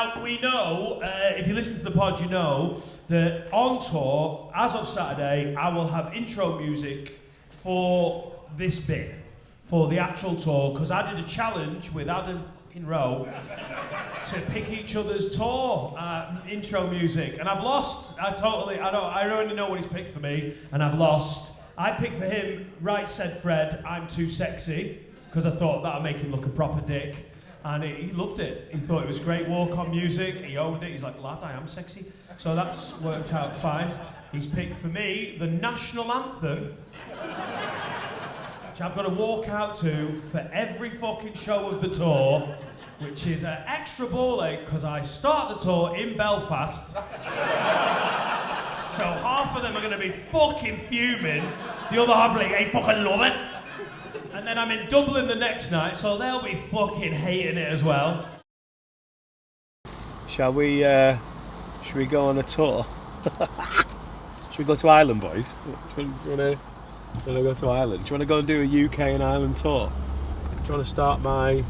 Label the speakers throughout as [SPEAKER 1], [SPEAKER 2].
[SPEAKER 1] Now, we know, if you listen to the pod, you know that on tour, as of Saturday, I will have intro music for this bit, for the actual tour, because I did a challenge with Adam Rowe to pick each other's tour intro music, and I've lost. I only know what he's picked for me, and I've lost. I picked for him, Right Said Fred, I'm Too Sexy, because I thought that would make him look a proper dick. And he loved it. He thought it was great walk-on music. He owned it. He's like, lad, I am sexy. So that's worked out fine. He's picked for me the national anthem, which I've got to walk out to for every fucking show of the tour, which is an extra ball ache because I start the tour in Belfast. So half of them are going to be fucking fuming. The other half are like, I fucking love it. And then I'm in Dublin the next night, so they'll be fucking hating it as well.
[SPEAKER 2] Should we go on a tour? Should we go to Ireland, boys? Do you want to go to Ireland? Do you want to go and do a UK and Ireland tour? Do you want to start my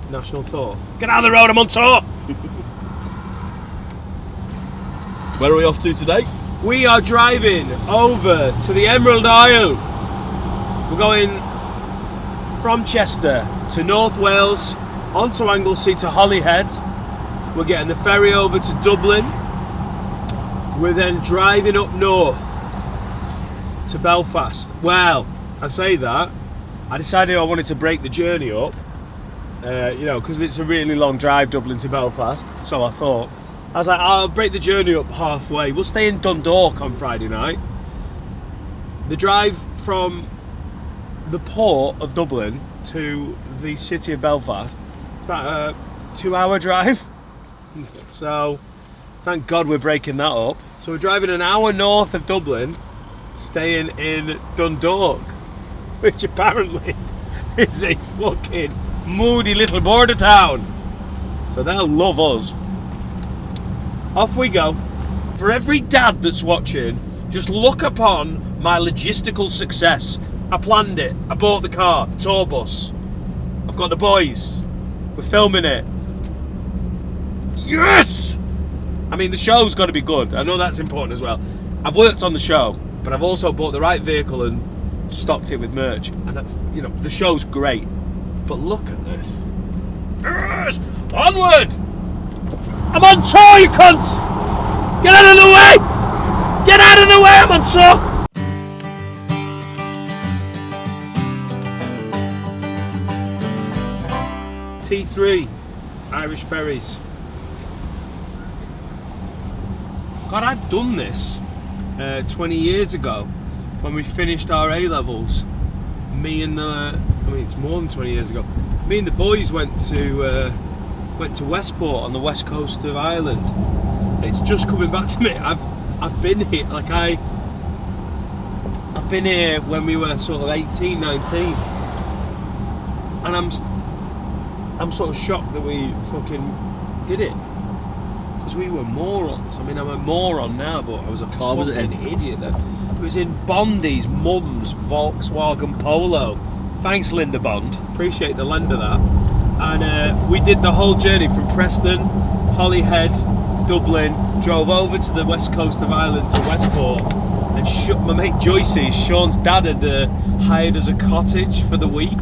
[SPEAKER 2] national tour? Get out of the road, I'm on tour!
[SPEAKER 3] Where are we off to today?
[SPEAKER 2] We are driving over to the Emerald Isle. We're going from Chester to North Wales, onto Anglesey to Holyhead. We're getting the ferry over to Dublin. We're then driving up north to Belfast. Well, I say that, I decided I wanted to break the journey up, because it's a really long drive, Dublin to Belfast. So I was like, I'll break the journey up halfway. We'll stay in Dundalk on Friday night. The drive from the port of Dublin to the city of Belfast, it's about a 2-hour drive. So thank God we're breaking that up. So we're driving an hour north of Dublin, staying in Dundalk, which apparently is a fucking moody little border town. So they'll love us. Off we go. For every dad that's watching, just look upon my logistical success. I planned it, I bought the car, the tour bus, I've got the boys, we're filming it. Yes! I mean, the show's got to be good, I know that's important as well. I've worked on the show, but I've also bought the right vehicle and stocked it with merch. And that's, the show's great. But look at this. Yes! Onward! I'm on tour, you cunts! Get out of the way! Get out of the way, I'm on tour! T3 Irish ferries. God, I've done this 20 years ago when we finished our A-levels. It's more than 20 years ago. Me and the boys went to Westport on the west coast of Ireland. It's just coming back to me. I've been here, I've been here when we were sort of 18, 19, and I'm sort of shocked that we fucking did it, because we were morons. I mean, I'm a moron now, but I was a fucking idiot then. It was in Bondi's mum's Volkswagen Polo. Thanks, Linda Bond. Appreciate the lend of that. And we did the whole journey from Preston, Holyhead, Dublin, drove over to the west coast of Ireland to Westport, and my mate Joycey, Sean's dad, had hired us a cottage for the week.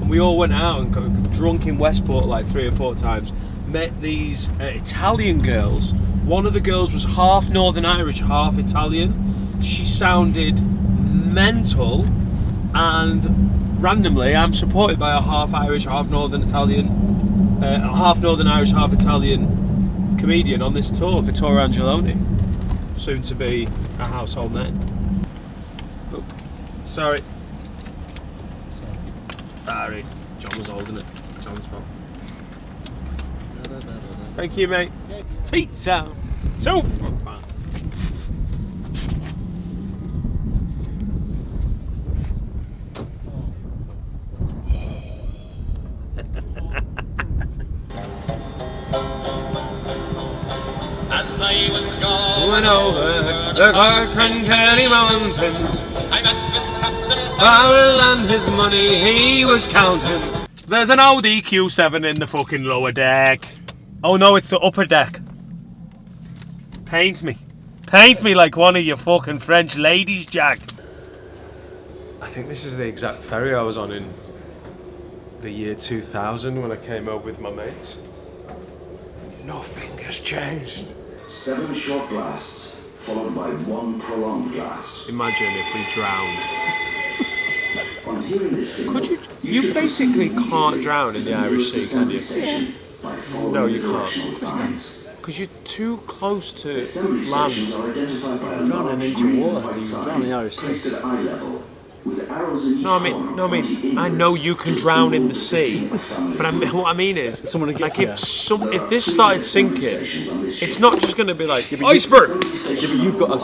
[SPEAKER 2] We all went out and got drunk in Westport like 3 or 4 times. Met these Italian girls. One of the girls was half Northern Irish, half Italian. She sounded mental, and randomly I'm supported by a half Irish, half Northern Italian, half Northern Irish, half Italian comedian on this tour, Vittorio Angeloni, soon to be a household name. Oh, sorry. Sorry, John was holding it. John's fault. Thank you, mate. T-Town. So fun.
[SPEAKER 4] As I was going
[SPEAKER 2] over the Cork and Kerry mountains,
[SPEAKER 4] I met with Captain
[SPEAKER 2] Farrell and his money he was counting. There's an Audi Q7 in the fucking lower deck. Oh no, it's the upper deck. Paint me. Paint me like one of your fucking French ladies, Jack. I think this is the exact ferry I was on in the year 2000 when I came over with my mates. Nothing has changed.
[SPEAKER 5] 7 short blasts, followed by 1 prolonged blast.
[SPEAKER 2] Imagine if we drowned.
[SPEAKER 5] On hearing this signal,
[SPEAKER 2] Could you? You basically can't drown in the Irish Sea, can you? No, you can't. Because you're too close to land.
[SPEAKER 6] Drowning into water, you drown in the Irish Sea.
[SPEAKER 2] No, I mean, I know you can drown in the sea, but what I mean is, like if this started sinking, it's not just going to be like iceberg.
[SPEAKER 6] Yeah, but you've got to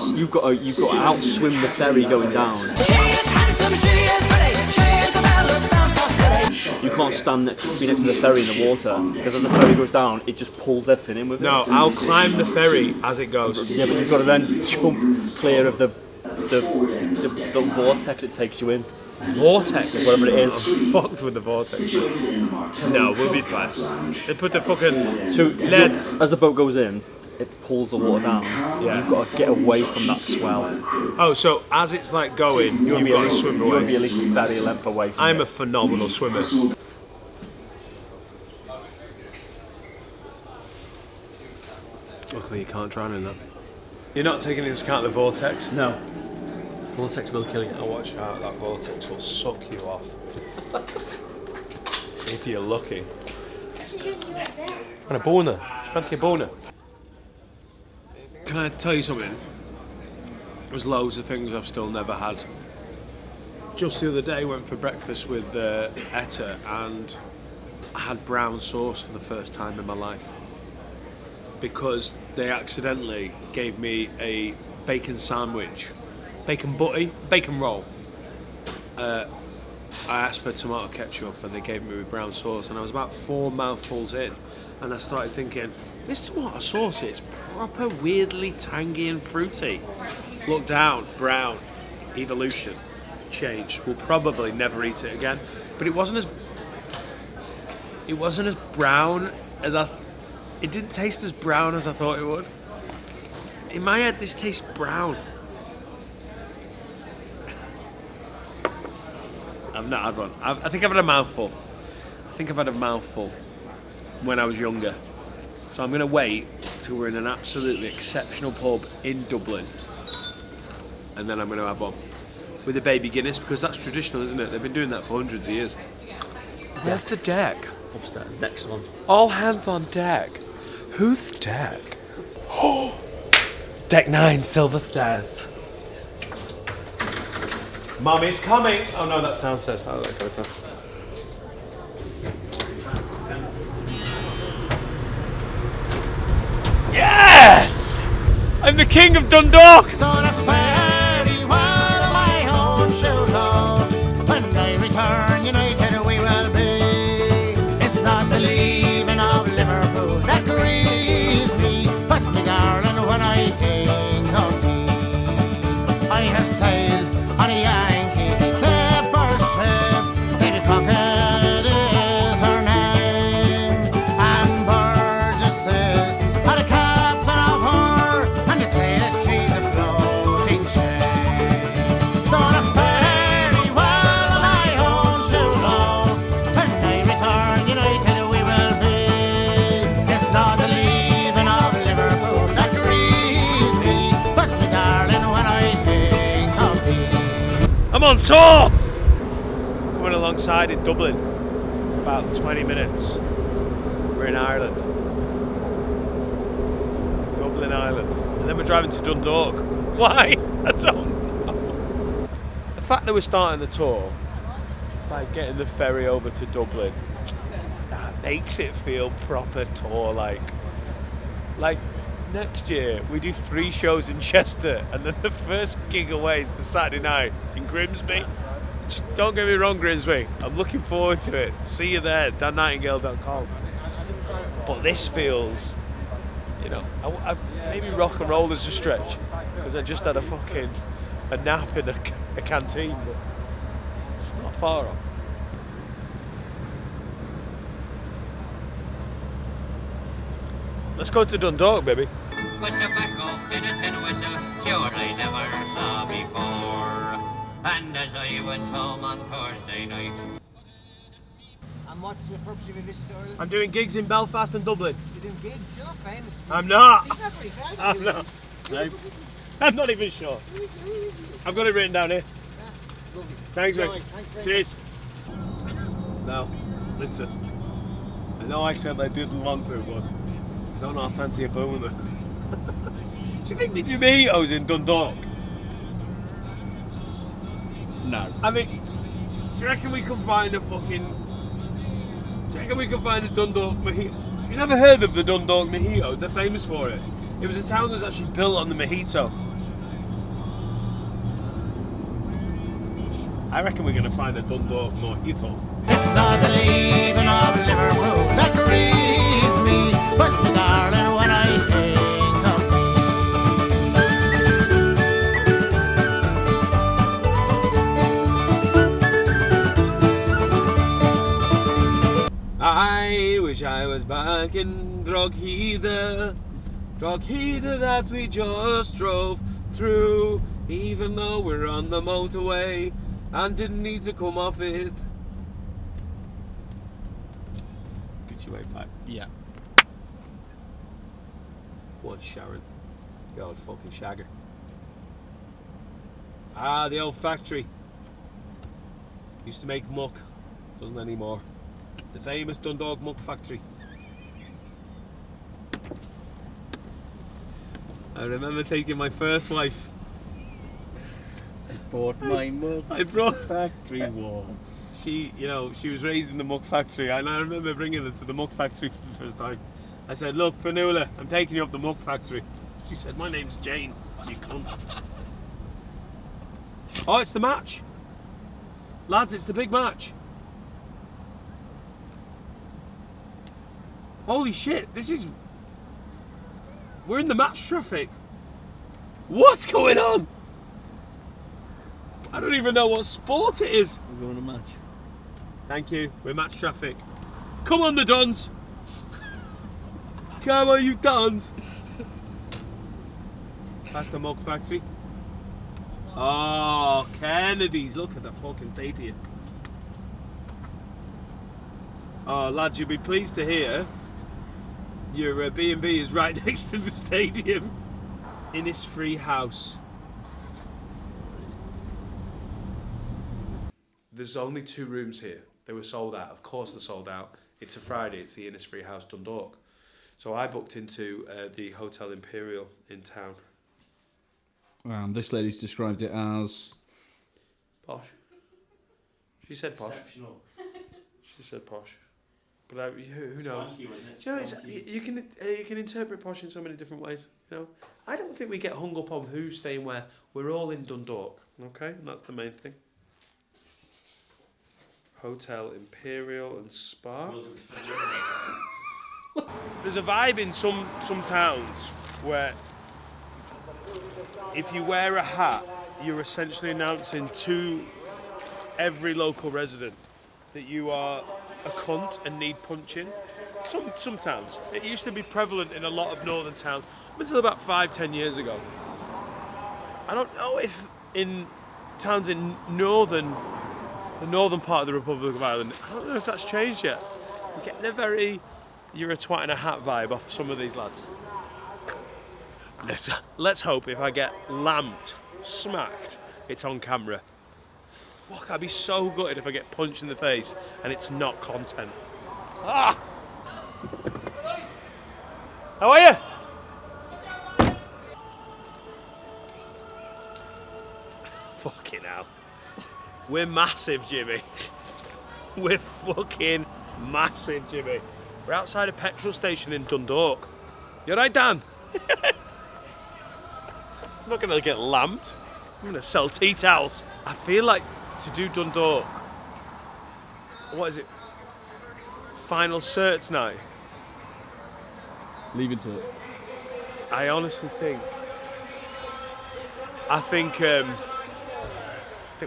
[SPEAKER 6] outswim the ferry going down. You can't be next to the ferry in the water, because as the ferry goes down, it just pulls everything in with it.
[SPEAKER 2] No, I'll climb the ferry as it goes.
[SPEAKER 6] Yeah, but you've got to then jump clear of the vortex it takes you in.
[SPEAKER 2] Vortex?
[SPEAKER 6] Whatever it is.
[SPEAKER 2] I'm fucked with the vortex. No, we'll be fine. They put the fucking...
[SPEAKER 6] So, as the boat goes in, it pulls the water down.
[SPEAKER 2] Yeah.
[SPEAKER 6] You've got to get away from that swell.
[SPEAKER 2] Oh, so as it's like going, you've got to swim away.
[SPEAKER 6] You want to be at least a ferry length away from
[SPEAKER 2] I'm
[SPEAKER 6] it.
[SPEAKER 2] a phenomenal swimmer. Luckily you can't drown in that. You're not taking into account the vortex?
[SPEAKER 6] No. Vortex will kill you.
[SPEAKER 2] Now watch out, that vortex will suck you off. If you're lucky. And a boner. Fancy a boner. Can I tell you something? There's loads of things I've still never had. Just the other day, went for breakfast with Etta, and I had brown sauce for the first time in my life. Because they accidentally gave me a bacon sandwich, bacon butty, bacon roll. I asked for tomato ketchup and they gave me with brown sauce, and I was about 4 mouthfuls in, and I started thinking, this tomato sauce is proper weirdly tangy and fruity. Look down, brown, evolution, change. We'll probably never eat it again, but it wasn't as brown as it didn't taste as brown as I thought it would. In my head, this tastes brown. I've not had one. I think I've had a mouthful. When I was younger. So I'm going to wait till we're in an absolutely exceptional pub in Dublin. And then I'm going to have one. With a baby Guinness, because that's traditional, isn't it? They've been doing that for hundreds of years. Where's the deck?
[SPEAKER 6] Upstairs, next one.
[SPEAKER 2] All hands on deck. Who's deck? Oh, deck 9, silver stairs. Mommy's coming. Oh no, that's downstairs. Oh, that goes down. Yes! I'm the king of Dundalk.
[SPEAKER 7] It's on a ferry while my own shoes off. When I return, united we will be. It's not the leaving of Liverpool that grieves me, but the darling when I think of thee. I have sailed on a Yankee clipper ship. David Crockett is her name, and Burgess is the captain of her, and they say that she's a floating ship. So on a ferry while my own shoes off. When I return, united we will be. It's not the leaving of Liverpool that grieves me, but the darling when I think of thee.
[SPEAKER 2] I'm on tour! Coming alongside in Dublin. About 20 minutes. We're in Ireland. Dublin, Ireland. And then we're driving to Dundalk. Why? I don't know. The fact that we're starting the tour by getting the ferry over to Dublin, that makes it feel proper tour-like. Like, next year we do 3 shows in Chester, and then the first gig away is the Saturday night in Grimsby. Just don't get me wrong, Grimsby, I'm looking forward to it. See you there, dannightingale.com. But this feels, you know, maybe rock and roll is a stretch, because I just had a nap in a canteen, but it's not far off. Let's go to Dundalk, baby.
[SPEAKER 4] Put tobacco in a tin whistle, sure I never saw before. And as I went home on Thursday night.
[SPEAKER 8] And what's the purpose of your visit to Ireland?
[SPEAKER 2] I'm doing gigs in Belfast and Dublin.
[SPEAKER 8] You're doing gigs, you're not famous.
[SPEAKER 2] I'm not.
[SPEAKER 8] You're not very famous.
[SPEAKER 2] I'm not. No. I'm not even sure.
[SPEAKER 8] Who is he?
[SPEAKER 2] I've got it written down here.
[SPEAKER 8] Yeah, lovely.
[SPEAKER 2] Thanks, mate.
[SPEAKER 8] Enjoy. Thanks very
[SPEAKER 2] Cheers. Now, listen. I know I said I didn't want to, but I don't know I fancy a boner. Do you think they do mojitos in Dundalk?
[SPEAKER 3] No.
[SPEAKER 2] I mean, do you reckon we could find a fucking... Do you reckon we could find a Dundalk Mojito? You never heard of the Dundalk Mojitos? They're famous for it. It was a town that was actually built on the Mojito. I reckon we're going to find a Dundalk Mojito.
[SPEAKER 7] It's not the leaving of Liverpool that grieves me, but the darling when I think of
[SPEAKER 2] I wish I was back in Drogheda that we just drove through, even though we're on the motorway and didn't need to come off it. Did you wait back?
[SPEAKER 3] Yeah.
[SPEAKER 2] Go on, Sharon. The old fucking shagger. Ah, the old factory. Used to make muck. Doesn't anymore. The famous Dundalk Muck Factory. I remember taking my first wife.
[SPEAKER 3] I bought my muck
[SPEAKER 2] I brought
[SPEAKER 3] factory wall.
[SPEAKER 2] she, you know, she was raised in the muck factory, and I remember bringing her to the muck factory for the first time. I said, "Look, Fanula, I'm taking you up the muck factory." She said, "My name's Jane, you cunt." Oh, it's the match, lads! It's the big match. Holy shit! We're in the match traffic. What's going on? I don't even know what sport it is.
[SPEAKER 3] We're going to match.
[SPEAKER 2] Thank you. We're match traffic. Come on, the Dons. Come on, you Dons. Past the mug factory. Oh, Kennedy's. Look at the fucking stadium. Oh, lads, you'll be pleased to hear your B&B is right next to the stadium. Innisfree House. There's only 2 rooms here. They were sold out. Of course they're sold out. It's a Friday. It's the Innisfree House, Dundalk. So I booked into the Hotel Imperial in town.
[SPEAKER 3] This lady's described it as...
[SPEAKER 2] Posh. She said posh. She said posh. But who knows? You know, you can interpret posh in so many different ways. You know, I don't think we get hung up on who's staying where. We're all in Dundalk, okay? And that's the main thing. Hotel Imperial and Spa. There's a vibe in some towns where if you wear a hat, you're essentially announcing to every local resident that you are a cunt and need punching. Some towns. It used to be prevalent in a lot of northern towns up until about 5-10 years ago. I don't know if in towns in the northern part of the Republic of Ireland, I don't know if that's changed yet. I'm getting a very you're a twat in a hat vibe off some of these lads. Let's hope if I get lamped, smacked, it's on camera. Fuck, I'd be so gutted if I get punched in the face and it's not content. Ah! How are you? Fucking hell. We're massive, Jimmy. We're fucking massive, Jimmy. We're outside a petrol station in Dundalk. You alright, Dan? I'm not gonna get lamped. I'm gonna sell tea towels. I feel like to do Dundalk, what is it? Final certs night.
[SPEAKER 3] Leave it to it.
[SPEAKER 2] I honestly think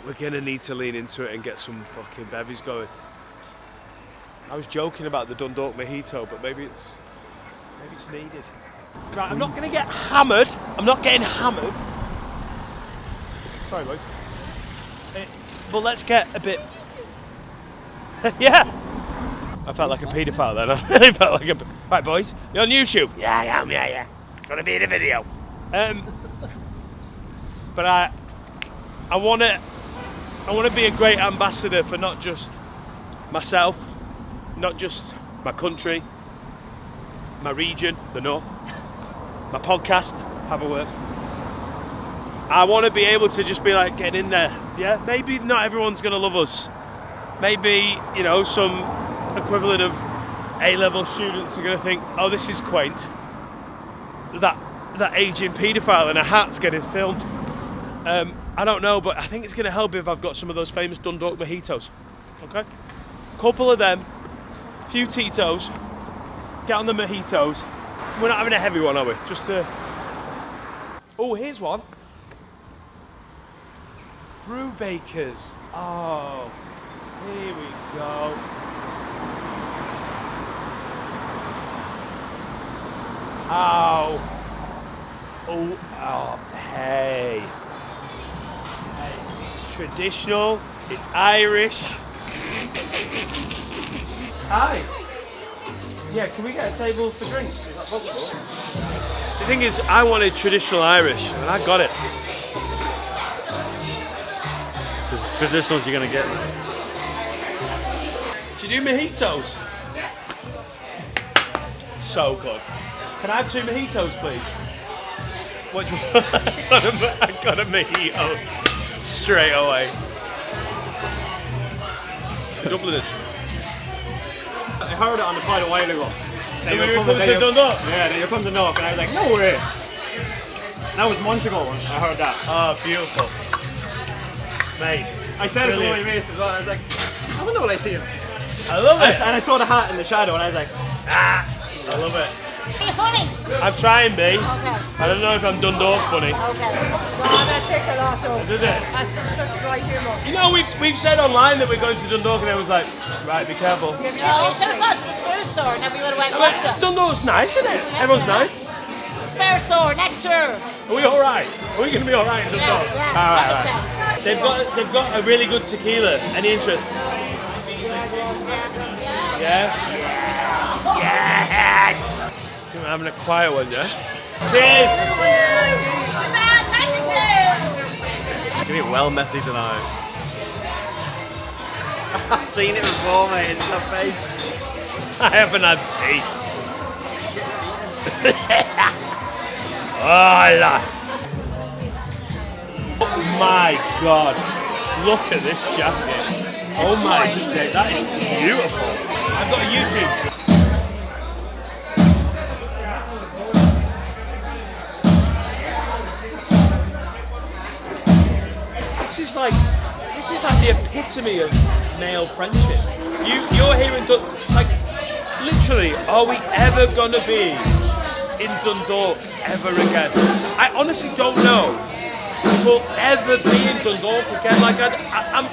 [SPEAKER 2] we're gonna need to lean into it and get some fucking bevies going. I was joking about the Dundalk Mojito, but maybe Maybe it's needed. Right, I'm not going to get hammered. I'm not getting hammered. Sorry, boys. But let's get a bit... Yeah! I felt like a paedophile then. I really felt like a... Right, boys, you're on YouTube? Yeah, I am, yeah. Gonna be in a video. But I want to be a great ambassador for not just myself, not just my country, my region, the north, my podcast, have a word. I want to be able to just be like, get in there. Yeah, maybe not everyone's going to love us. Maybe, you know, some equivalent of A-level students are going to think, oh, this is quaint. That aging paedophile in a hat's getting filmed. I don't know, but I think it's going to help if I've got some of those famous Dundalk Mojitos. Okay? Couple of them, few Titos, get on the Mojitos. We're not having a heavy one, are we? Just the... Oh, here's one. Brew Bakers. Oh, here we go. Oh, hey. It's traditional, it's Irish. Hi. Yeah, can we get a table for drinks? Is that possible? The thing is, I wanted traditional Irish, and I got it. It's as traditional as you're gonna get. Do you do mojitos?
[SPEAKER 9] Yeah.
[SPEAKER 2] So good. Can I have 2 mojitos, please? What do you want? I got a mojito straight away. Dubliners.
[SPEAKER 10] I heard it on the pod a while ago.
[SPEAKER 2] They were coming to Dundalk?
[SPEAKER 10] Yeah, they were coming to Dundalk, and I was like, no way. That was months ago when I heard that.
[SPEAKER 2] Oh, beautiful. Mate.
[SPEAKER 10] I said it to one of my mates as well, I was like, I wonder will I see him.
[SPEAKER 2] I love it.
[SPEAKER 10] And I saw the hat in the shadow, and I was like,
[SPEAKER 2] I love it.
[SPEAKER 9] Are you funny?
[SPEAKER 2] I'm trying, B.
[SPEAKER 9] Okay.
[SPEAKER 2] I don't know if I'm Dundalk funny.
[SPEAKER 9] Okay.
[SPEAKER 11] Well, that takes a lot though.
[SPEAKER 2] Does it?
[SPEAKER 11] That's such dry humour.
[SPEAKER 2] You know, we've said online that we're going to Dundalk, and I was like, right, be careful.
[SPEAKER 9] No, you should have gone to the spare store and then we would have went Gloucester.
[SPEAKER 2] Dundalk's nice, isn't it? Everyone's nice.
[SPEAKER 9] Spare store, next tour.
[SPEAKER 2] Are we alright? Are we going to be alright in Dundalk?
[SPEAKER 9] Yeah,
[SPEAKER 2] Alright. They've got a really good tequila. Any interest? Yeah? Yes! I'm having a quiet one, yeah? Cheers!
[SPEAKER 10] it's gonna be well messy tonight. I've seen it before, mate, it's your face.
[SPEAKER 2] I haven't had tea. Oh my God. Look at this jacket. Oh my God, that is beautiful. I've got a YouTube. This is like the epitome of male friendship. You're here in Dundalk, like, literally, are we ever gonna be in Dundalk ever again? I honestly don't know if we'll ever be in Dundalk again. Like, I'm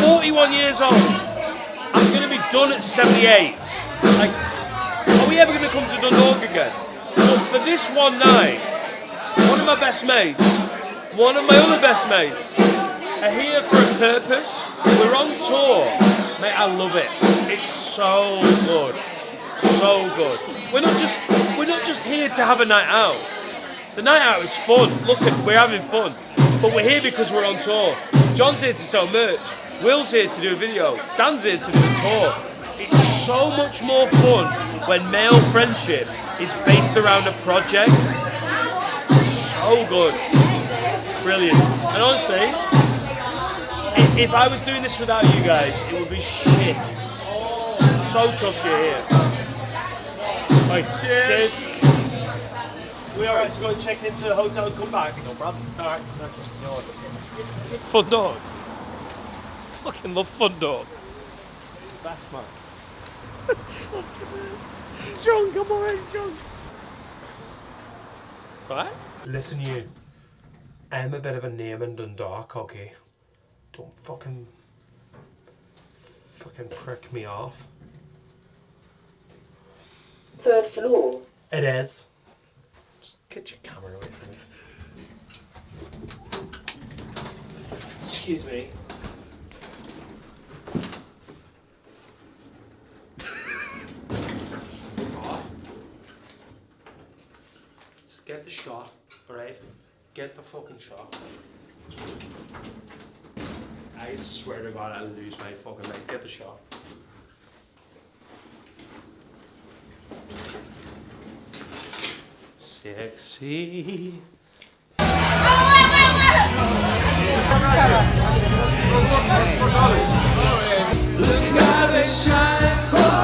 [SPEAKER 2] 41 years old. I'm gonna be done at 78. Like, are we ever gonna come to Dundalk again? But for this one night, one of my best mates, one of my other best mates, are here for a purpose. We're on tour. Mate, I love it. It's so good. So good. We're not just here to have a night out. The night out is fun. Look, we're having fun. But we're here because we're on tour. John's here to sell merch. Will's here to do a video. Dan's here to do a tour. It's so much more fun when male friendship is based around a project. So good. Brilliant. And honestly, if I was doing this without you guys, it would be shit. So chuffed you're here. Right, cheers. We alright to go and check into the hotel and come back? No problem. Alright. No. Fun dog. Fucking love Fun Dog. Best man. John, come on, John. Right? Listen, you. I'm a bit of a name in Dundalk, okay? Don't fucking prick me off.
[SPEAKER 12] third floor.
[SPEAKER 2] It is. Just get your camera away from me. Excuse me. Just get the shot, alright? Get the fucking shot. I swear to God I'll lose my fucking leg. Get the shot. Sexy.
[SPEAKER 7] Look how they shine for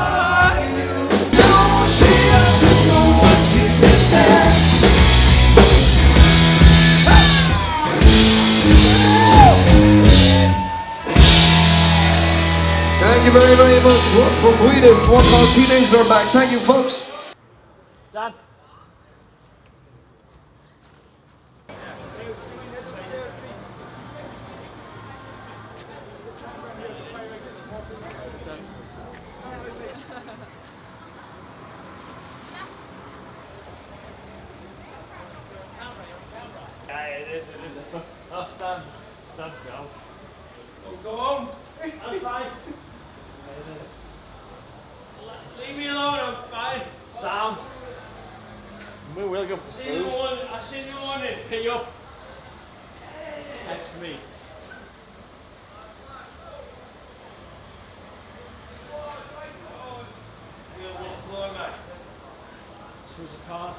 [SPEAKER 7] you. No, she doesn't know what she's missing.
[SPEAKER 13] Thank you very, very much. One from Guinness, one called Teenagers Are Back. Thank you, folks.
[SPEAKER 2] Dad. Yeah, it is. Done. Time to go. Oh, go home. I'm fine. It is. Leave me alone, I'm fine. Sound. We'll go for food. I seen you on it. Pick you up. Text me. What floor, mate? Who's the cars?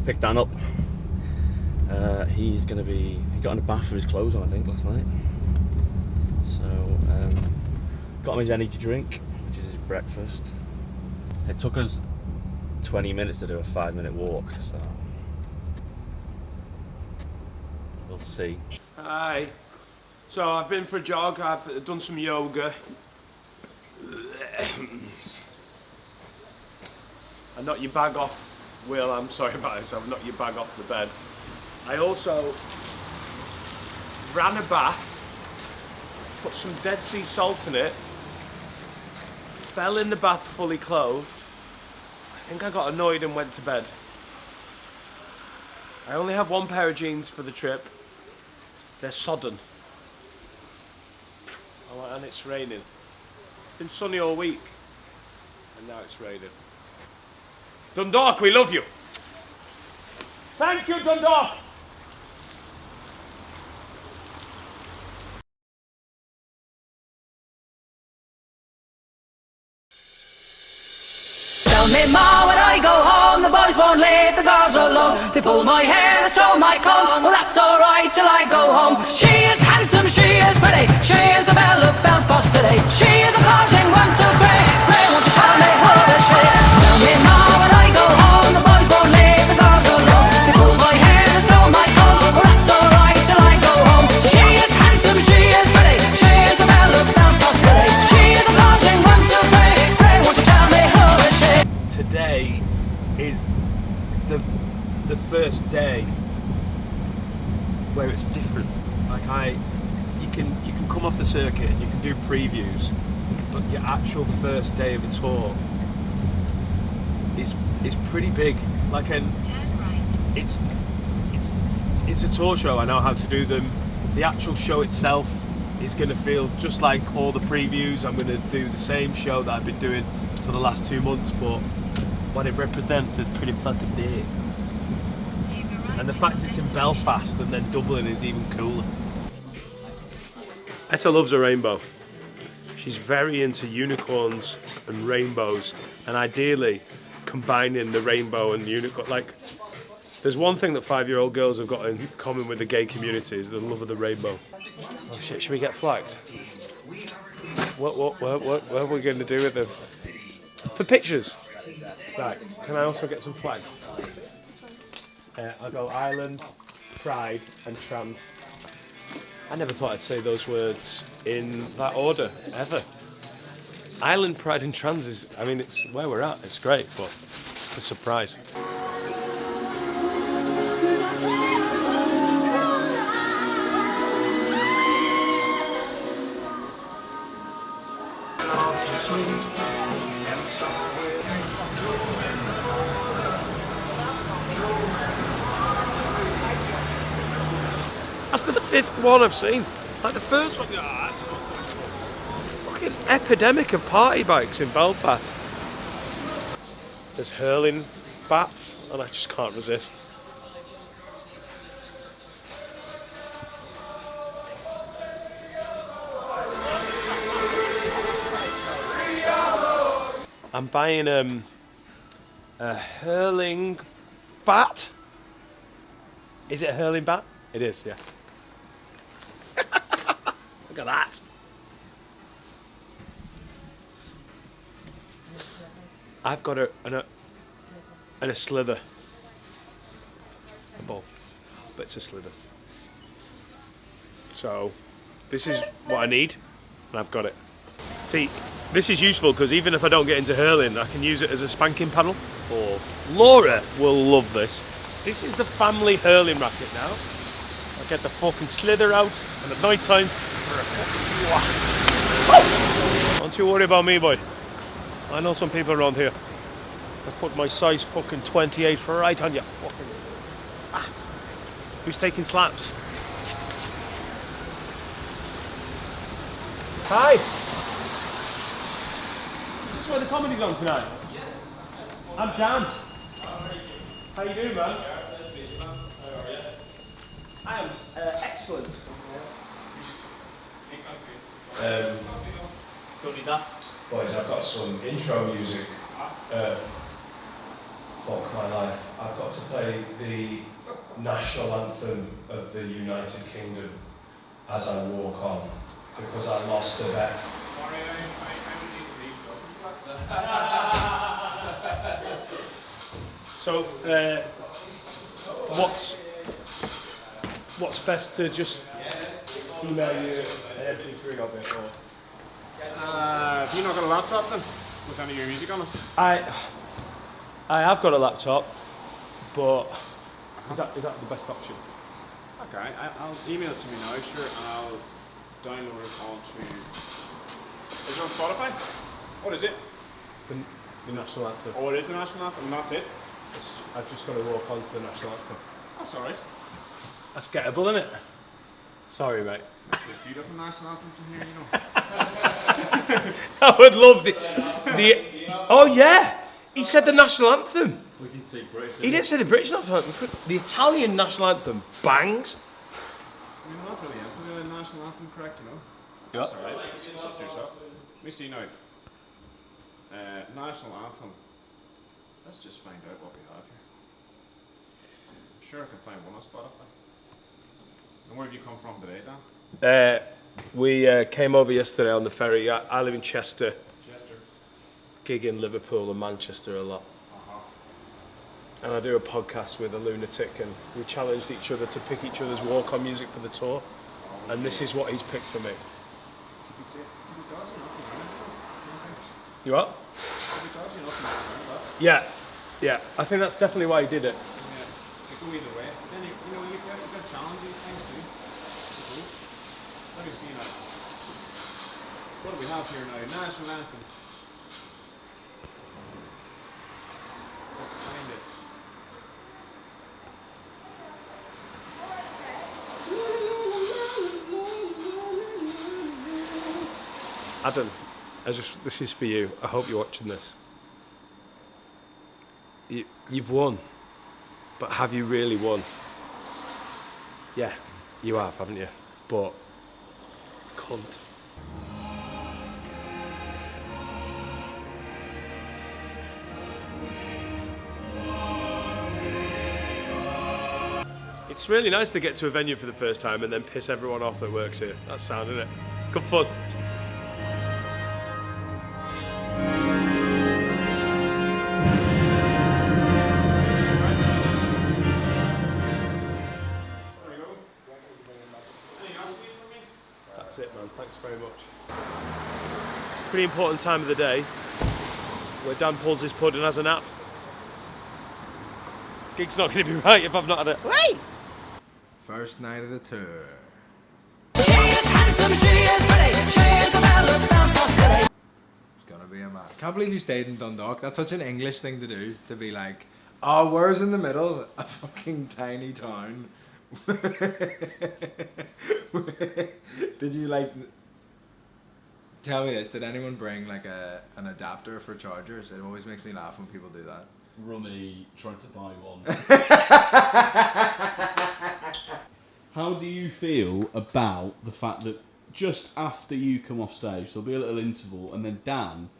[SPEAKER 6] Picked Dan up. He got in a bath with his clothes on, I think, last night. So, got him his energy drink, which is his breakfast. It took us 20 minutes to do a 5-minute walk, so we'll see.
[SPEAKER 2] Hi. So I've been for a jog, I've done some yoga. I knocked your bag off. Will, I'm sorry about this, I've knocked your bag off the bed. I also ran a bath, put some Dead Sea salt in it, fell in the bath fully clothed. I think I got annoyed and went to bed. I only have one pair of jeans for the trip. They're sodden. Oh, and it's raining. It's been sunny all week, and now it's raining. Dundalk, we love you. Thank you, Dundalk.
[SPEAKER 14] Tell me, Ma, when I go home, the boys won't leave the girls alone. They pull my hair, they stole my comb. Well, that's alright till I go home. She is handsome, she is pretty. She is the belle of Belfast today. She is a causing 1, 2, 3. Pray, won't you tell me who is she? Tell me, Ma, when I go home, the boys won't leave the girls alone. They pull my hair, they stole my comb. Well, that's alright till I go home. She is handsome, she is pretty. She is the belle of Belfast today. She is a causing 1, 2, 3. Pray, won't you tell me who is she?
[SPEAKER 2] Today is the first day where it's different. Like you can come off the circuit and you can do previews, but your actual first day of a tour is pretty big. Like it's a tour show. I know how to do them. The actual show itself is going to feel just like all the previews. I'm going to do the same show that I've been doing for the last 2 months, but what it represents is pretty fucking big. And the fact it's in Belfast and then Dublin is even cooler. Etta loves a rainbow. She's very into unicorns and rainbows, and ideally combining the rainbow and unicorn. Like, there's one thing that 5-year-old girls have got in common with the gay community is the love of the rainbow. Oh shit, should we get flagged? What are we going to do with them? For pictures? Right, can I also get some flags? I'll go Ireland, Pride and Trans. I never thought I'd say those words in that order, ever. Ireland, Pride and Trans is, I mean, it's where we're at, it's great, but The surprise. That's the 5th one I've seen. Like the first one, that's not so cool. Fucking epidemic of party bikes in Belfast. There's hurling bats, and I just can't resist. I'm buying a hurling bat. Is it a hurling bat? It is, yeah. Look at that. I've got a slither. A ball. But it's a slither. So, this is what I need, and I've got it. See, this is useful because even if I don't get into hurling, I can use it as a spanking paddle. Or Laura will love this. This is the family hurling racket now. I get the fucking slither out, and at night time, don't you worry about me, boy. I know some people around here. I put my size fucking 28 right on you. Fucking. Ah. Who's taking slaps? Hi. Is this where the comedy's on tonight? Yes. I'm Dan. How you doing, man? I am excellent. Don't need that. Boys, I've got some intro music for my life. I've got to play the national anthem of the United Kingdom as I walk on because I lost a bet. So, what's best to just email you an MP3 of it, or?
[SPEAKER 10] Have you not got a laptop then, with any of your music on it?
[SPEAKER 2] I have got a laptop, but is that the best option?
[SPEAKER 10] Okay, I'll email it to me now, sure, and I'll download it onto. Is it on Spotify? What is it?
[SPEAKER 2] The national anthem.
[SPEAKER 10] Oh, it is the national anthem, and that's it.
[SPEAKER 2] I've just got to walk onto the national anthem.
[SPEAKER 10] That's alright.
[SPEAKER 2] That's gettable, isn't it? Sorry, mate.
[SPEAKER 10] A few different national anthems in here, you know.
[SPEAKER 2] I would love the. Oh yeah, he said the national anthem.
[SPEAKER 3] We can say British.
[SPEAKER 2] He didn't say the British national anthem. The Italian national anthem bangs.
[SPEAKER 10] I mean, we're not really into the national anthem, correct? You know.
[SPEAKER 2] Yeah.
[SPEAKER 10] That's alright. It's up to yourself. Let me see now. National anthem. Let's just find out what we have here. I'm sure I can find one on Spotify. And where have you come from today, Dan?
[SPEAKER 2] We came over yesterday on the ferry. I live in Chester. Gig in Liverpool and Manchester a lot. And I do a podcast with a lunatic, and we challenged each other to pick each other's walk-on music for the tour. And this is what he's picked for me. You what? Yeah, yeah. I think that's definitely why he did it.
[SPEAKER 10] Yeah, it go either way. Then you know, you've got to challenge these things too. Let me see now. What do we have here now? National anthem. Let's find it.
[SPEAKER 2] Adam, this is for you. I hope you're watching this. You've won, but have you really won? Yeah, you have, haven't you? But, cunt. It's really nice to get to a venue for the first time and then piss everyone off that works here. That's sound, isn't it? Good fun. That's it, man. Thanks very much. It's a pretty important time of the day where Dan pulls his pudding as a nap. gig's not going to be right if I've not had it. Wait!
[SPEAKER 12] First night of the tour.
[SPEAKER 14] She is handsome, she is pretty, she is the belle of Belfast City.
[SPEAKER 12] It's gonna be a mad. Can't believe you stayed in Dundalk. That's such an English thing to do. To be like, oh, where's in the middle? A fucking tiny town. Did you like... Tell me this, did anyone bring like an adapter for chargers? It always makes me laugh when people do that.
[SPEAKER 3] Rummy tried to buy one. How do you feel about the fact that just after you come off stage, there'll be a little interval, and then Dan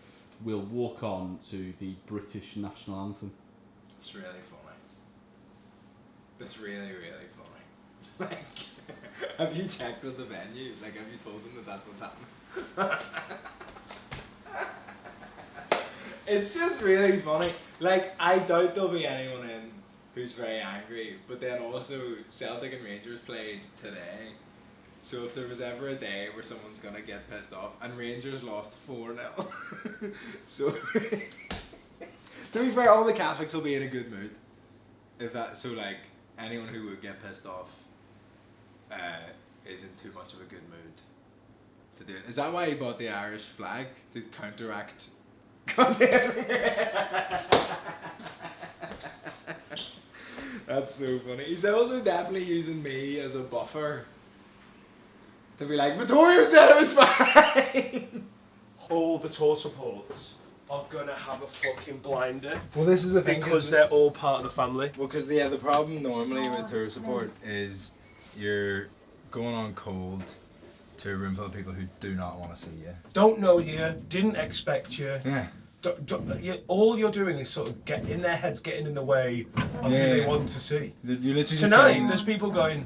[SPEAKER 3] will walk on to the British national anthem?
[SPEAKER 12] It's really funny. It's really, really funny. Like, have you checked with the venue? Like, have you told them that that's what's happening? It's just really funny. Like, I doubt there'll be anyone in who's very angry, but then also Celtic and Rangers played today, so if there was ever a day where someone's gonna get pissed off, and Rangers lost 4-0, so to be fair, all the Catholics will be in a good mood. If that, so like anyone who would get pissed off is in too much of a good mood to do it. Is that why he bought the Irish flag to counteract? That's so funny. He's also definitely using me as a buffer to be like, Vittorio said it was fine.
[SPEAKER 2] All the tour supports are gonna have a fucking blinder.
[SPEAKER 12] Well, this is the thing,
[SPEAKER 2] because they're all part of the family.
[SPEAKER 12] Well, because the problem normally with tour support is you're going on cold to a room full of people who do not want to see you.
[SPEAKER 2] Don't know you, didn't expect you.
[SPEAKER 12] Yeah.
[SPEAKER 2] All you're doing is sort of get in their heads, getting in the way of who they want to see.
[SPEAKER 12] You're literally
[SPEAKER 2] Tonight, there's people going,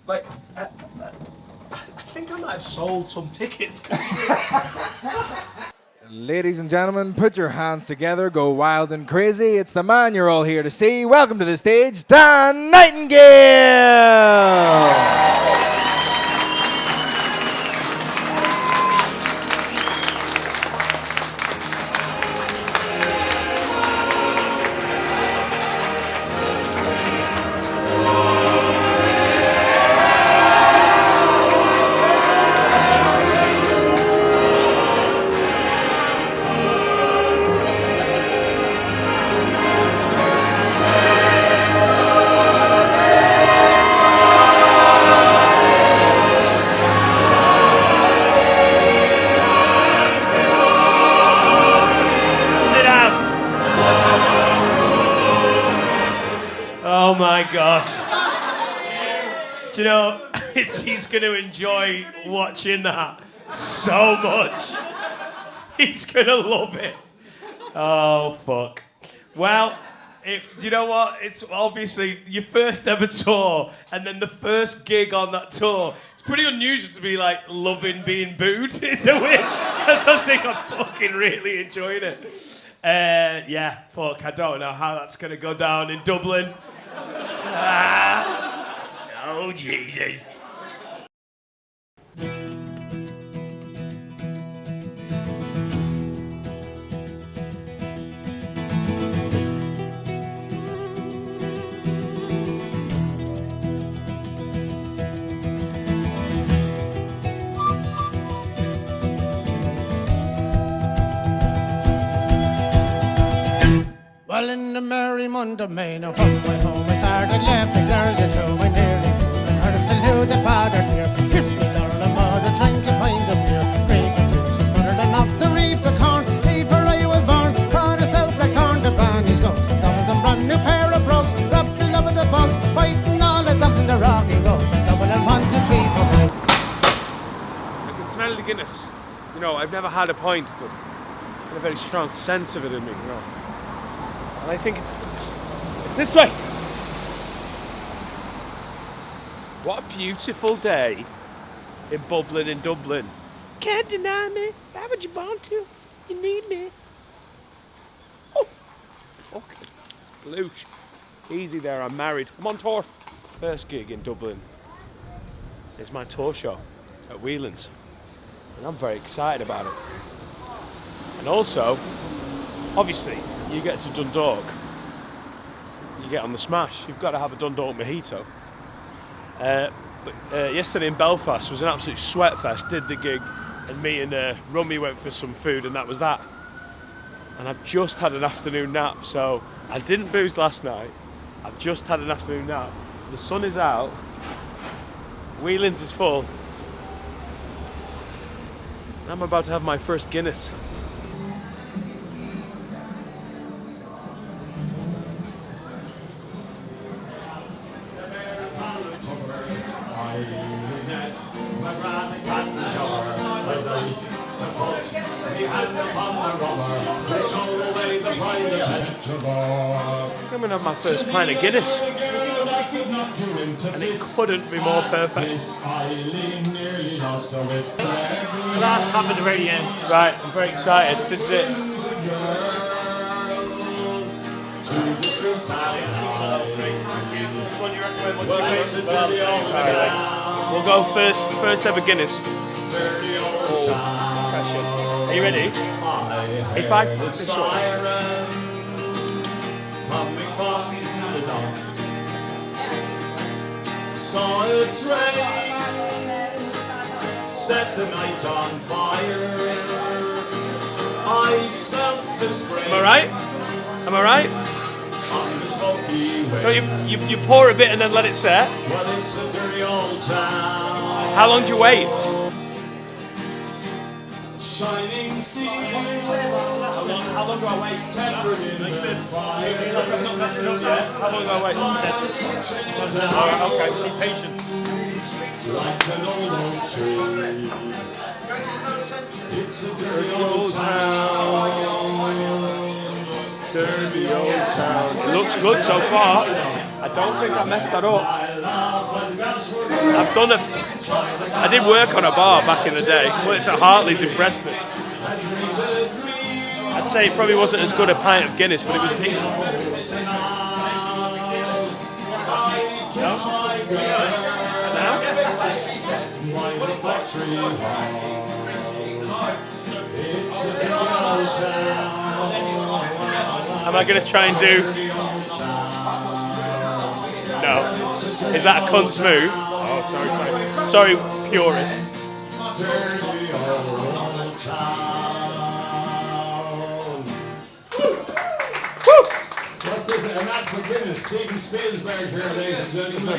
[SPEAKER 2] like, I think I might have sold some tickets.
[SPEAKER 12] Ladies and gentlemen, put your hands together, go wild and crazy. It's the man you're all here to see. Welcome to the stage, Dan Nightingale!
[SPEAKER 2] Oh my God. Do you know, he's going to enjoy watching that so much. He's going to love it. Oh, fuck. Well, do you know what? It's obviously your first ever tour, and then the first gig on that tour. It's pretty unusual to be like loving being booed. It's a win. That's what I think. I'm fucking really enjoying it. Yeah, fuck. I don't know how that's going to go down in Dublin. Oh, Jesus.
[SPEAKER 7] Well, in the merry month of May, now from my home I started laughing, girls are true, I nearly and heard a salute the father dear. Kiss me, darling mother, drink a pint of beer. Brave and Jesus, mother enough to reap the corn. Eve for I was born, caught a stout black corn to ban his guns. Guns and brand new pair of brogues, wrapped the love of the bugs, fighting all the dogs in the rocky road. Double and 1, 2, 3, 4, 5.
[SPEAKER 2] I can smell the Guinness. You know, I've never had a pint, but I have a very strong sense of it in me, you know. And I think it's this way. What a beautiful day in Bublin in Dublin. Can't deny me. Why would you want to? You need me. Oh, fucking sploosh. Easy there, I'm married. I'm on tour. First gig in Dublin is my tour show at Whelan's. And I'm very excited about it. And also, obviously, you get to Dundalk, you get on the smash. You've got to have a Dundalk Mojito. But yesterday in Belfast was an absolute sweat fest. Did the gig, and me and Rummy went for some food, and that was that. And I've just had an afternoon nap, so I didn't booze last night. I've just had an afternoon nap. The sun is out. Wheelings is full. I'm about to have my first Guinness. I'm gonna have my first pint of Guinness, and it couldn't be more perfect.
[SPEAKER 1] Last half at the very end.
[SPEAKER 2] Right, I'm very excited. This is it. We'll go first ever Guinness. Oh, pressure. Are you ready? If I this one.
[SPEAKER 15] Saw a train set the night on fire. I smelt the spray.
[SPEAKER 2] Am I right? Am I right?
[SPEAKER 15] On the smoky way.
[SPEAKER 2] No, you pour a bit and then let it set.
[SPEAKER 15] Well, it's a dirty old town.
[SPEAKER 2] How long do you wait?
[SPEAKER 15] Shining steel.
[SPEAKER 2] How long do I wait?
[SPEAKER 15] Tempered in the fire.
[SPEAKER 2] Look, I'm not messing up yet. How long do I wait? Alright, okay, be patient.
[SPEAKER 15] Like an old oak tree. It's a dirty old town.
[SPEAKER 2] Dirty old town. It looks good so far. I don't think I messed that up. I did work on a bar back in the day. Worked at Hartley's in Preston. I'd say it probably wasn't as good a pint of Guinness, but it was decent. No? Now? Am I going to try and do... No. Is that a cunt's move? Oh, sorry. Sorry, purist.
[SPEAKER 15] And that's for Guinness. Steven Spielberg here, ladies and gentlemen.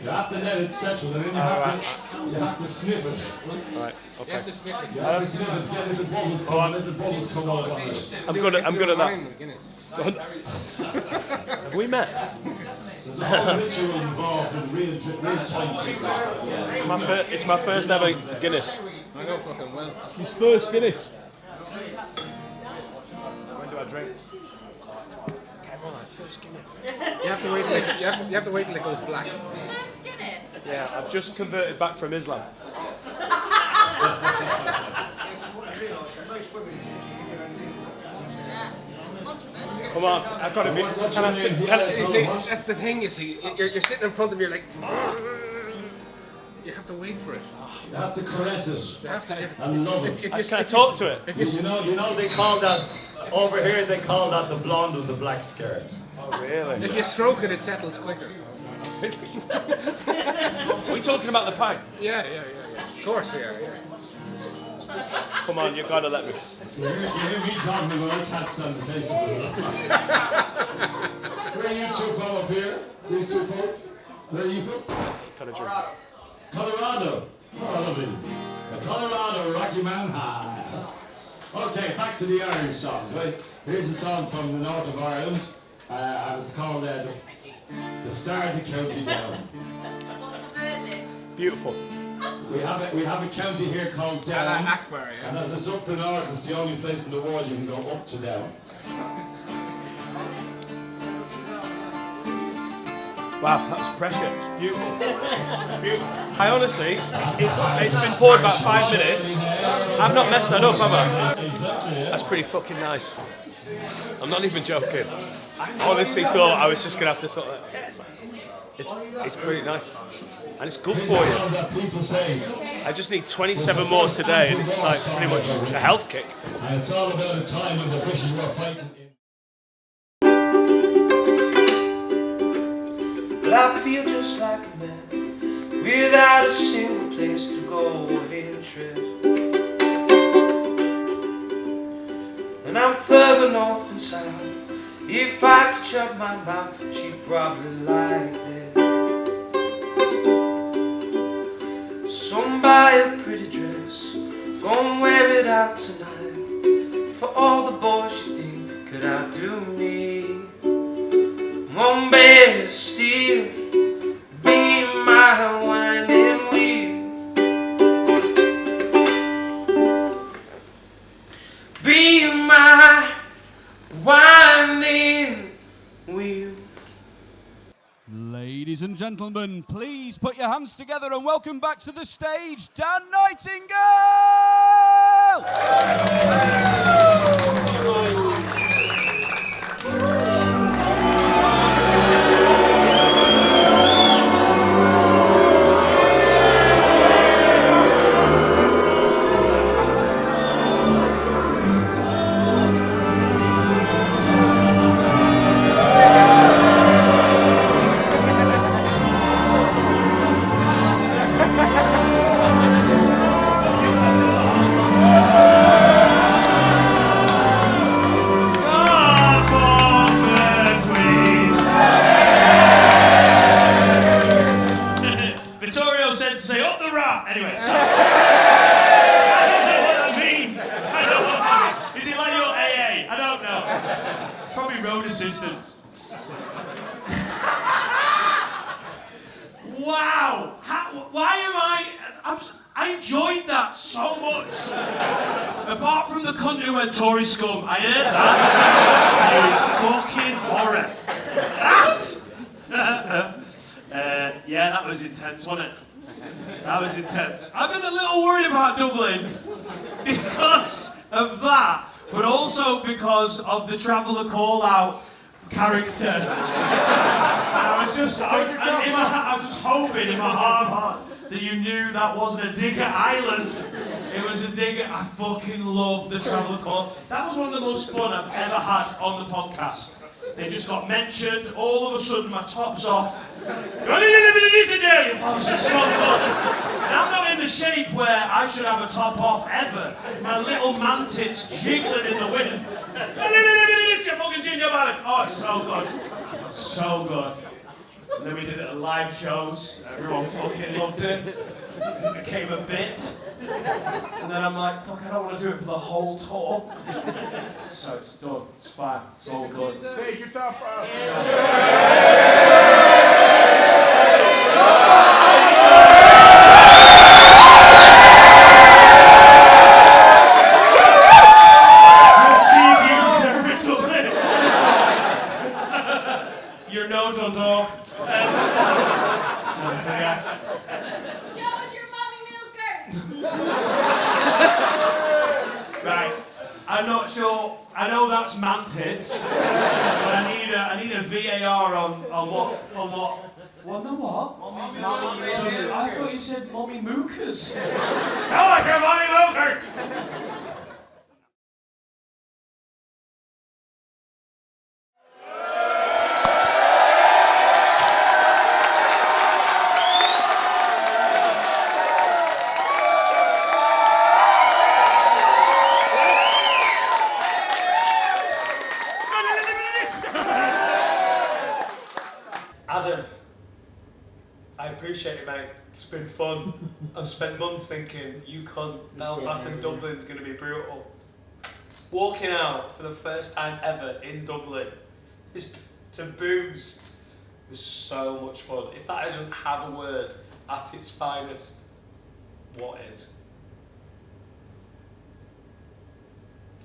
[SPEAKER 15] You have to let it settle, and then you have to sniff it.
[SPEAKER 2] Right. Okay.
[SPEAKER 15] You have to sniff it. You have to sniff it to get little bubbles come. Little bubbles come out on it.
[SPEAKER 2] I'm good at that. Have we met?
[SPEAKER 15] There's a whole ritual involved in real pint drinking.
[SPEAKER 2] It's my first ever Guinness.
[SPEAKER 10] I know fucking well.
[SPEAKER 2] His first Guinness. When do I drink? First Guinness.
[SPEAKER 10] You have to wait till you have to wait till it goes black.
[SPEAKER 9] First Guinness.
[SPEAKER 2] Yeah, I've just converted back from Islam. Come on, I've got to be. Can I sit?
[SPEAKER 10] You see, that's the thing. You see, you're sitting in front of you, like. You have to wait for it.
[SPEAKER 15] You have to caress it.
[SPEAKER 10] You have to.
[SPEAKER 15] And love it.
[SPEAKER 2] Can I talk to it?
[SPEAKER 15] You know, they call that over here. They call that the blonde with the black skirt.
[SPEAKER 2] Oh, really?
[SPEAKER 10] If you stroke it, it settles quicker.
[SPEAKER 2] Are we talking about the pint?
[SPEAKER 10] Yeah. Of course we are. Yeah.
[SPEAKER 2] Come on, you've got to let me.
[SPEAKER 15] You hear me talking about I can't stand the taste of it. Where are you two from up here? These two folks? Where are you from? Colorado. Oh, lovely. The Colorado Rocky Mountain High. Okay, back to the Irish song. Right? Here's a song from the north of Ireland, and it's called The Star of the County Down.
[SPEAKER 2] Beautiful.
[SPEAKER 15] We have a county here called Down, and as it's up the north, it's the only place in the world you can go up to Down.
[SPEAKER 2] Wow, that's pressure. It's beautiful. Beautiful. I honestly, it's been poured about 5 minutes. I've not messed that up, have I? That's pretty fucking nice. I'm not even joking. I honestly thought I was just going to have to sort of... It's pretty nice. and it's good
[SPEAKER 15] Here's
[SPEAKER 2] for
[SPEAKER 15] a
[SPEAKER 2] you.
[SPEAKER 15] song that people say.
[SPEAKER 2] I just need 27 more today, and it's like pretty much a health kick.
[SPEAKER 15] And it's all about a time when the British were fighting.
[SPEAKER 2] But I feel just like a man, without a single place to go of interest. And I'm further north and south. If I could shut my mouth, she'd probably like this. Some buy a pretty dress, go and wear it out tonight. For all the boys you think could outdo me. One bed of steel, be my winding wheel. Be my winding wheel.
[SPEAKER 16] Ladies and gentlemen, please put your hands together and welcome back to the stage, Dan Nightingale!
[SPEAKER 1] Anyway, so I don't know what that means. I don't know what that means. Is it like your AA? I don't know. It's probably road assistance. Wow! Why am I enjoyed that so much. Apart from the cunt who went Tory scum, I heard that. You fucking horror. Yeah, that was intense, wasn't it? That was intense. I've been a little worried about Dublin because of that, but also because of the Traveller Call-Out character. I was just hoping in my heart of hearts that you knew that wasn't a dig at Ireland. It was a dig at, I fucking love the Traveller Call. That was one of the most fun I've ever had on the podcast. They just got mentioned, all of a sudden my top's off. Oh, this is so good. And I'm not in the shape where I should have a top off ever. My little man-tits jiggling in the wind. You fucking ginger balance. Oh, it's so good. So good. And then we did it at live shows. Everyone fucking loved it. It became a bit. And then I'm like, fuck, I don't want to do it for the whole tour. So it's done. It's fine. It's all good.
[SPEAKER 10] Take your top off.
[SPEAKER 1] Let's see if you deserve it, Dublin. You're no Dundalk. Never forget.
[SPEAKER 17] Show us your mommy milker.
[SPEAKER 1] Right. I'm not sure. I know that's man-tits, but I need a VAR on what. What the what? I thought you said mommy mookers. How much your mommy mooker?
[SPEAKER 2] Adam, I appreciate it, mate. It's been fun. I've spent months thinking, you cunt, Belfast and Dublin's going to be brutal. Walking out for the first time ever in Dublin to booze was so much fun. If that doesn't have a word at its finest, what is?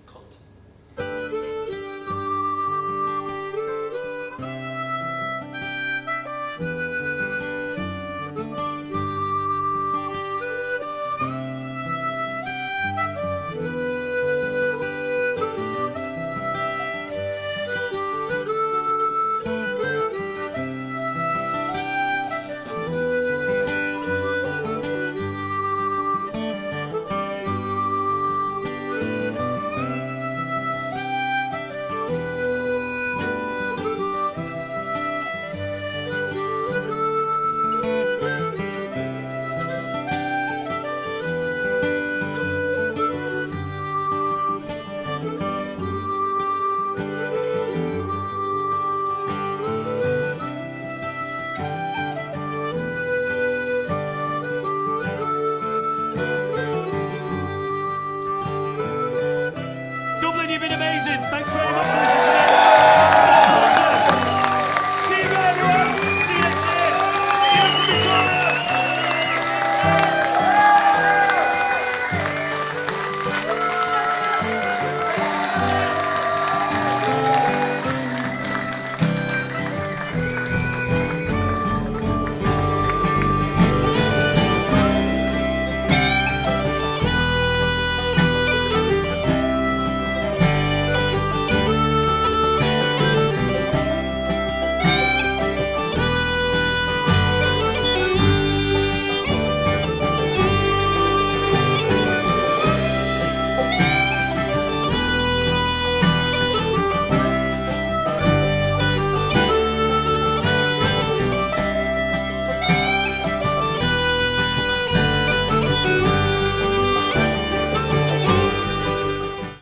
[SPEAKER 2] Cunt.
[SPEAKER 1] amazing. Thanks very much for listening today.